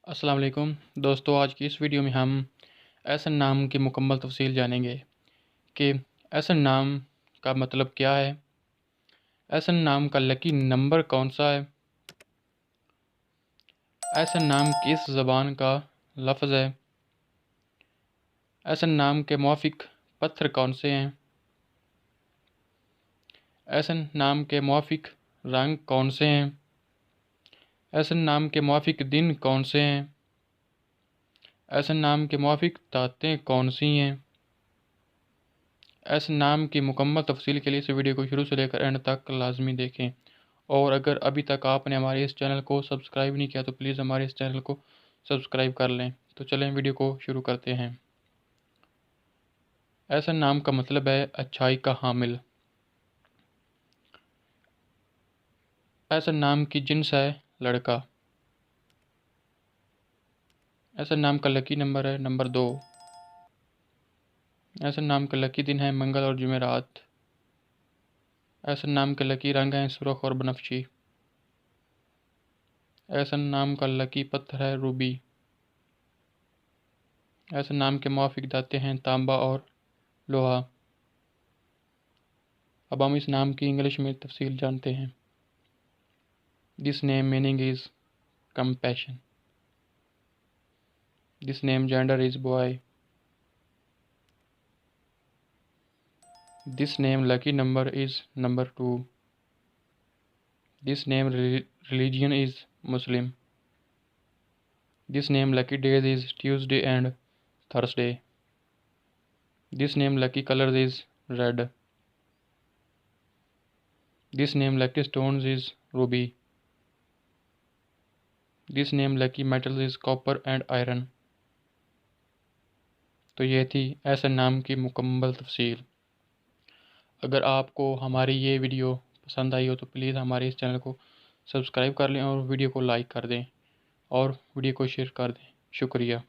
अस्सलाम वालेकुम दोस्तों, आज की इस वीडियो में हम एसन नाम की मुकम्मल तफसील जानेंगे कि एसन नाम का मतलब क्या है, एसन नाम का लकी नंबर कौन सा है, एसन नाम किस ज़बान का लफ्ज़ है, एसन नाम के मुवाफ़िक पत्थर कौन से हैं, एसन नाम के मुवाफ़िक रंग कौन से हैं, एसन नाम के मुवाफ़िक दिन कौन से हैं, एसन नाम के मुवाफ़िक दातें कौन सी हैं। एसन नाम की मुकम्मल तफसील के लिए इस वीडियो को शुरू से लेकर एंड तक लाजमी देखें। और अगर अभी तक आपने हमारे इस चैनल को सब्सक्राइब नहीं किया तो प्लीज़ हमारे इस चैनल को सब्सक्राइब कर लें। तो चलें वीडियो को शुरू करते हैं। एसन नाम का मतलब है अच्छाई का हामिल। एसन नाम की जिन्स है लड़का। एसन नाम का लकी नंबर है नंबर 2। एसन नाम का लकी दिन है मंगल और जुमेरात। एसन नाम के लकी रंग हैं सुर्ख और बनफशी। एसन नाम का लकी पत्थर है रूबी। एसन नाम के मुवाफ़िक दाते हैं तांबा और लोहा। अब हम इस नाम की इंग्लिश में तफसील जानते हैं। This name meaning is compassion. This name gender is boy. This name lucky number is number 2. This name religion is Muslim. This name lucky days is Tuesday and Thursday. This name lucky colors is red. This name lucky stones is ruby. This name lucky metals is copper and iron. तो ये थी एसन नाम की मुकम्मल तफसील। अगर आपको हमारी ये वीडियो पसंद आई हो तो प्लीज़ हमारे इस चैनल को सब्सक्राइब कर लें और वीडियो को लाइक कर दें और वीडियो को शेयर कर दें। शुक्रिया।